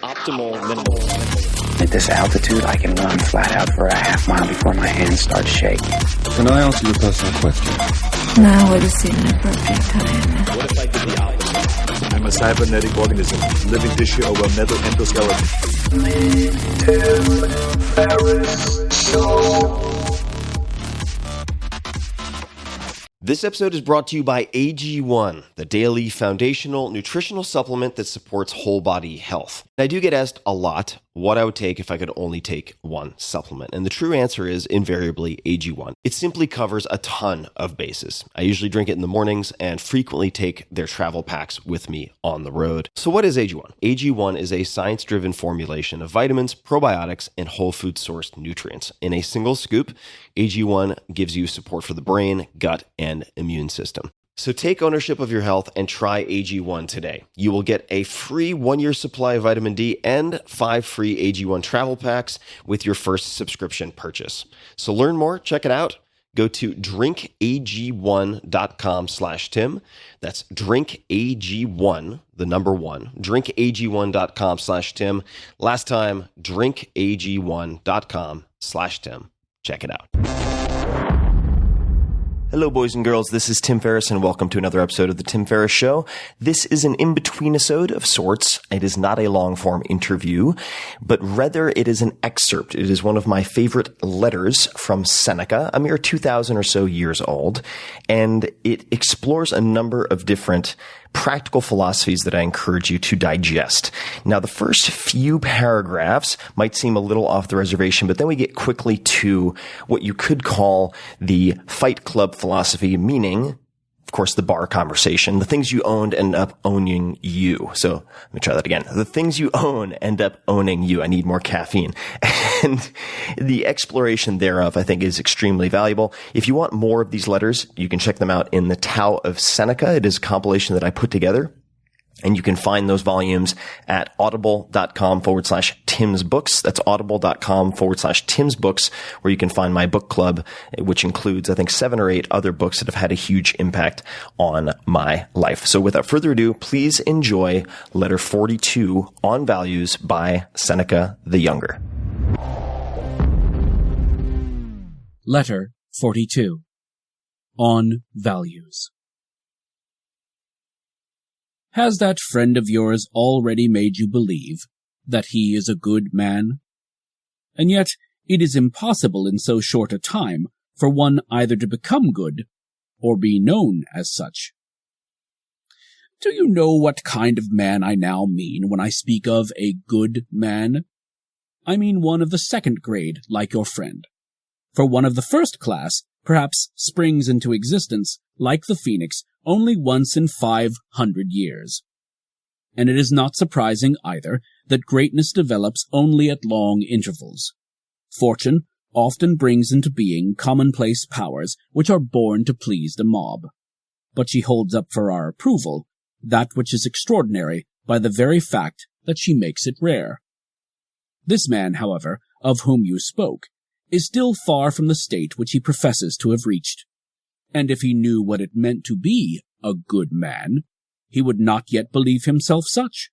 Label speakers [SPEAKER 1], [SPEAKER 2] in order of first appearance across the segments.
[SPEAKER 1] Optimal minimal.
[SPEAKER 2] At this altitude, I can run flat out for a half mile before my hands start shaking.
[SPEAKER 3] Can I ask you a personal question?
[SPEAKER 4] Now would seem an appropriate time.
[SPEAKER 1] What if I did the opposite?
[SPEAKER 5] I'm a cybernetic organism, living tissue over metal endoskeleton.
[SPEAKER 6] This episode is brought to you by AG1, the daily foundational nutritional supplement that supports whole body health. I do get asked a lot what I would take if I could only take one supplement. And the true answer is invariably AG1. It simply covers a ton of bases. I usually drink it in the mornings and frequently take their travel packs with me on the road. So what is AG1? AG1 is a science-driven formulation of vitamins, probiotics, and whole food sourced nutrients. In a single scoop, AG1 gives you support for the brain, gut, and immune system. So take ownership of your health and try AG1 today. You will get a free 1-year supply of vitamin D and 5 free AG1 travel packs with your first subscription purchase. So learn more, check it out. Go to drinkag1.com/Tim. That's drinkag1, the number 1, drinkag1.com/Tim. Last time, drinkag1.com/Tim. Check it out. Hello, boys and girls. This is Tim Ferriss, and welcome to another episode of The Tim Ferriss Show. This is an in-between-isode of sorts. It is not a long-form interview, but rather it is an excerpt. It is one of my favorite letters from Seneca, a mere 2,000 or so years old, and it explores a number of different practical philosophies that I encourage you to digest. Now, the first few paragraphs might seem a little off the reservation, but then we get quickly to what you could call the Fight Club philosophy, meaning, of course, the bar conversation. The things you owned end up owning you. So let me try that again. The things you own end up owning you. I need more caffeine. And the exploration thereof, I think, is extremely valuable. If you want more of these letters, you can check them out in the Tao of Seneca. It is a compilation that I put together. And you can find those volumes at audible.com/Tim's Books. That's audible.com/Tim's Books, where you can find my book club, which includes, I think, 7 or 8 other books that have had a huge impact on my life. So without further ado, please enjoy letter 42 on values by Seneca the Younger.
[SPEAKER 7] Letter 42 on values. Has that friend of yours already made you believe that he is a good man? And yet it is impossible in so short a time for one either to become good or be known as such. Do you know what kind of man I now mean when I speak of a good man? I mean one of the second grade, like your friend. For one of the first class perhaps springs into existence, like the phoenix, only once in 500 years. And it is not surprising, either, that greatness develops only at long intervals. Fortune often brings into being commonplace powers which are born to please the mob. But she holds up for our approval that which is extraordinary by the very fact that she makes it rare. This man, however, of whom you spoke, is still far from the state which he professes to have reached. And if he knew what it meant to be a good man, he would not yet believe himself such.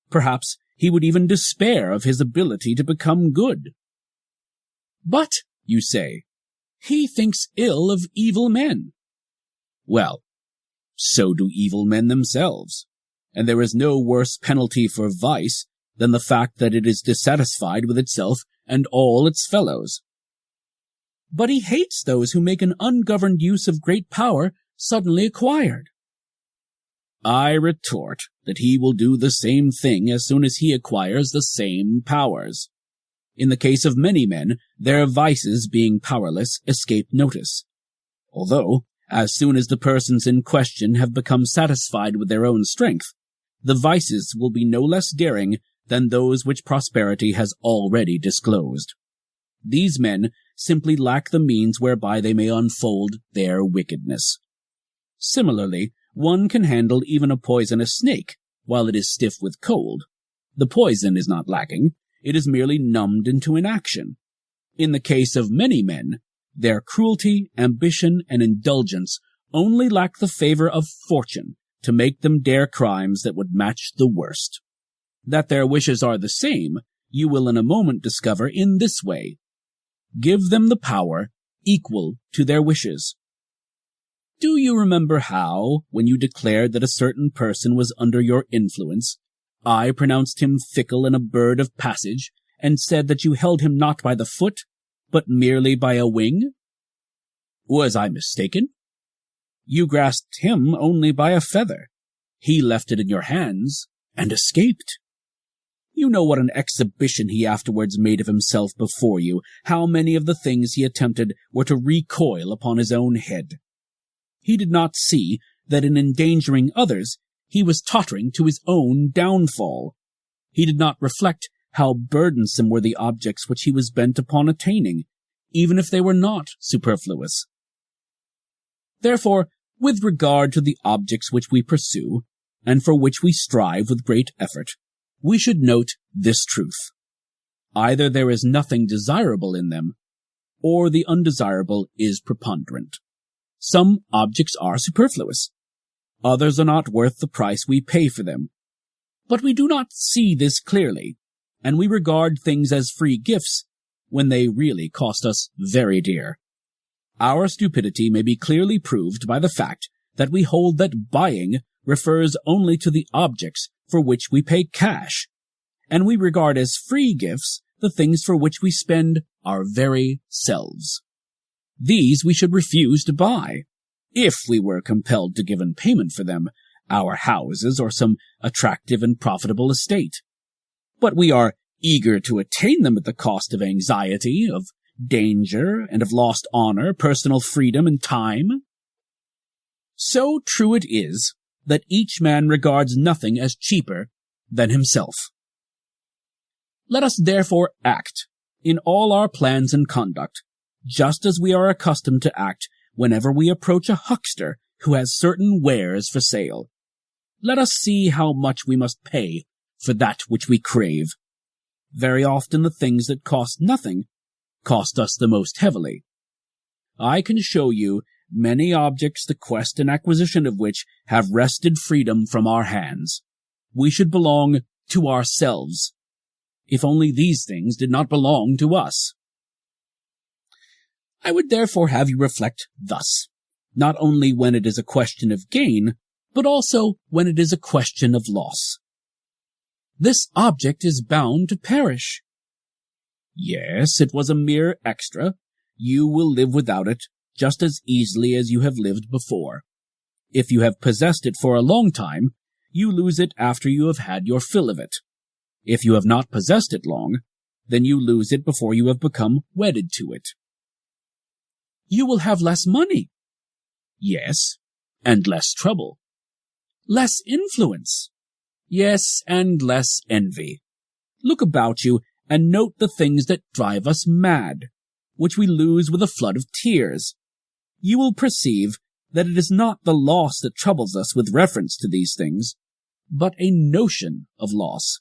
[SPEAKER 7] Perhaps he would even despair of his ability to become good. But, you say, he thinks ill of evil men. Well, so do evil men themselves, and there is no worse penalty for vice than the fact that it is dissatisfied with itself and all its fellows. But he hates those who make an ungoverned use of great power suddenly acquired. I retort that he will do the same thing as soon as he acquires the same powers. In the case of many men, their vices, being powerless, escape notice. Although, as soon as the persons in question have become satisfied with their own strength, the vices will be no less daring than those which prosperity has already disclosed. These men simply lack the means whereby they may unfold their wickedness. Similarly, one can handle even a poisonous snake while it is stiff with cold. The poison is not lacking, it is merely numbed into inaction. In the case of many men, their cruelty, ambition, and indulgence only lack the favor of fortune to make them dare crimes that would match the worst. That their wishes are the same, you will in a moment discover in this way. Give them the power equal to their wishes. Do you remember how, when you declared that a certain person was under your influence, I pronounced him fickle and a bird of passage, and said that you held him not by the foot, but merely by a wing? Was I mistaken? You grasped him only by a feather. He left it in your hands and escaped. You know what an exhibition he afterwards made of himself before you, how many of the things he attempted were to recoil upon his own head. He did not see that in endangering others, he was tottering to his own downfall. He did not reflect how burdensome were the objects which he was bent upon attaining, even if they were not superfluous. Therefore, with regard to the objects which we pursue, and for which we strive with great effort, we should note this truth. Either there is nothing desirable in them, or the undesirable is preponderant. Some objects are superfluous. Others are not worth the price we pay for them. But we do not see this clearly, and we regard things as free gifts when they really cost us very dear. Our stupidity may be clearly proved by the fact that we hold that buying refers only to the objects for which we pay cash, and we regard as free gifts the things for which we spend our very selves. These we should refuse to buy, if we were compelled to give in payment for them our houses or some attractive and profitable estate. But we are eager to attain them at the cost of anxiety, of danger, and of lost honor, personal freedom, and time. So true it is that each man regards nothing as cheaper than himself. Let us therefore act in all our plans and conduct, just as we are accustomed to act whenever we approach a huckster who has certain wares for sale. Let us see how much we must pay for that which we crave. Very often the things that cost nothing cost us the most heavily. I can show you many objects the quest and acquisition of which have wrested freedom from our hands. We should belong to ourselves, if only these things did not belong to us. I would therefore have you reflect thus, not only when it is a question of gain, but also when it is a question of loss. This object is bound to perish. Yes, it was a mere extra. You will live without it just as easily as you have lived before. If you have possessed it for a long time, you lose it after you have had your fill of it. If you have not possessed it long, then you lose it before you have become wedded to it. You will have less money. Yes, and less trouble. Less influence. Yes, and less envy. Look about you and note the things that drive us mad, which we lose with a flood of tears. You will perceive that it is not the loss that troubles us with reference to these things, but a notion of loss.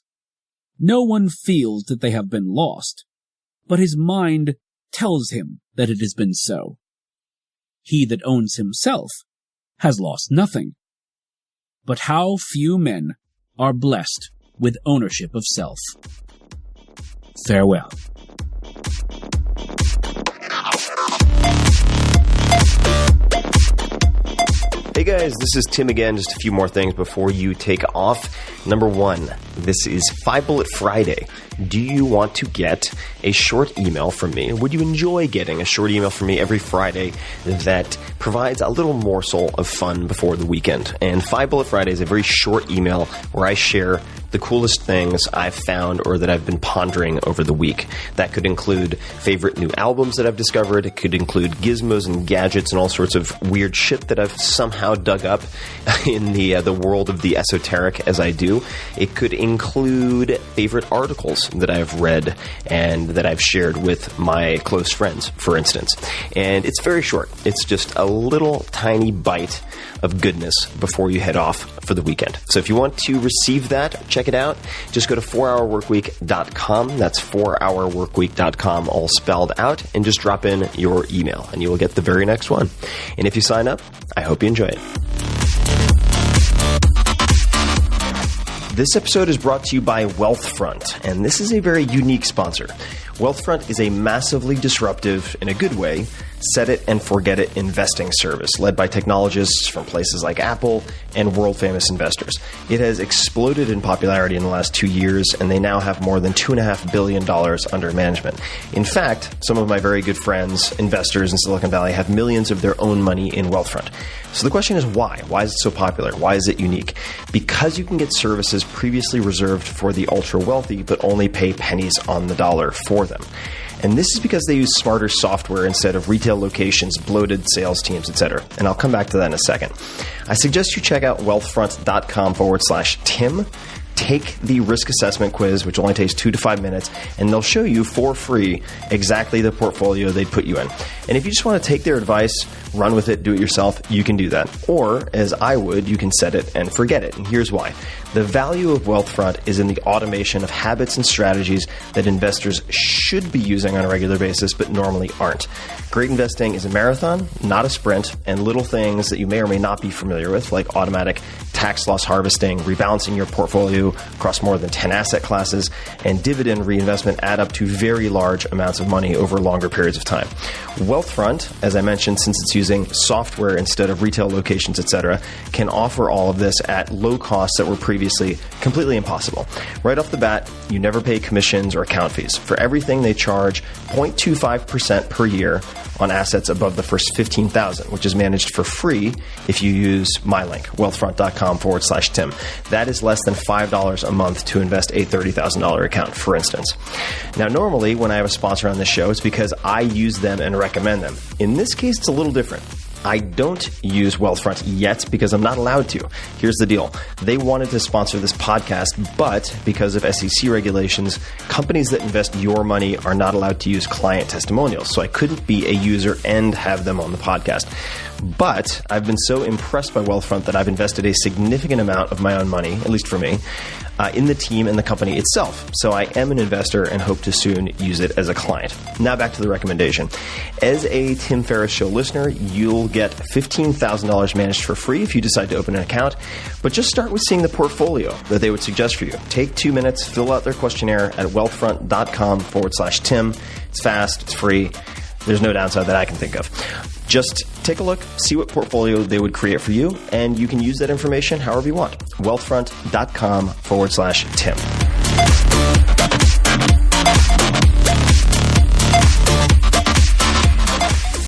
[SPEAKER 7] No one feels that they have been lost, but his mind tells him that it has been so. He that owns himself has lost nothing. But how few men are blessed with ownership of self. Farewell.
[SPEAKER 6] Hey guys, this is Tim again. Just a few more things before you take off. Number one, this is 5 Bullet Friday. Do you want to get a short email from me? Would you enjoy getting a short email from me every Friday that provides a little morsel of fun before the weekend? And 5 Bullet Friday is a very short email where I share the coolest things I've found or that I've been pondering over the week. That could include favorite new albums that I've discovered. It could include gizmos and gadgets and all sorts of weird shit that I've somehow dug up in the world of the esoteric as I do. It could include favorite articles that I've read and that I've shared with my close friends, for instance. And it's very short. It's just a little tiny bite of goodness before you head off for the weekend. So if you want to receive that, check it out. Just go to 4hourworkweek.com. That's 4hourworkweek.com, all spelled out, and just drop in your email, and you will get the very next one. And if you sign up, I hope you enjoy it. This episode is brought to you by Wealthfront, and this is a very unique sponsor. Wealthfront is a massively disruptive, in a good way, set it and forget it investing service led by technologists from places like Apple and world-famous investors. It has exploded in popularity in the last 2 years, and they now have more than $2.5 billion under management. In fact, some of my very good friends, investors in Silicon Valley, have millions of their own money in Wealthfront. So the question is why? Why is it so popular? Why is it unique? Because you can get services previously reserved for the ultra-wealthy, but only pay pennies on the dollar for them. And this is because they use smarter software instead of retail locations, bloated sales teams, etc. And I'll come back to that in a second. I suggest you check out wealthfront.com/Tim. Take the risk assessment quiz, which only takes 2 to 5 minutes, and they'll show you for free exactly the portfolio they'd put you in. And if you just want to take their advice, run with it, do it yourself, you can do that. Or, as I would, you can set it and forget it. And here's why. The value of Wealthfront is in the automation of habits and strategies that investors should be using on a regular basis, but normally aren't. Great investing is a marathon, not a sprint, and little things that you may or may not be familiar with, like automatic tax loss harvesting, rebalancing your portfolio across more than 10 asset classes, and dividend reinvestment add up to very large amounts of money over longer periods of time. Wealthfront, as I mentioned, since it's using software instead of retail locations, etc., can offer all of this at low costs that were previously completely impossible. Right off the bat, you never pay commissions or account fees. For everything, they charge 0.25% per year on assets above the first $15,000, which is managed for free if you use my link, wealthfront.com/Tim. That is less than $5 a month to invest a $30,000 account, for instance. Now, normally when I have a sponsor on this show, it's because I use them and recommend them. In this case, it's a little different. I don't use Wealthfront yet because I'm not allowed to. Here's the deal. They wanted to sponsor this podcast, but because of SEC regulations, companies that invest your money are not allowed to use client testimonials. So I couldn't be a user and have them on the podcast. But I've been so impressed by Wealthfront that I've invested a significant amount of my own money, at least for me, in the team and the company itself. So I am an investor and hope to soon use it as a client. Now back to the recommendation. As a Tim Ferriss Show listener, you'll get $15,000 managed for free if you decide to open an account. But just start with seeing the portfolio that they would suggest for you. Take 2 minutes, fill out their questionnaire at wealthfront.com/Tim. It's fast, it's free. There's no downside that I can think of. Just take a look, see what portfolio they would create for you, and you can use that information however you want. Wealthfront.com/Tim.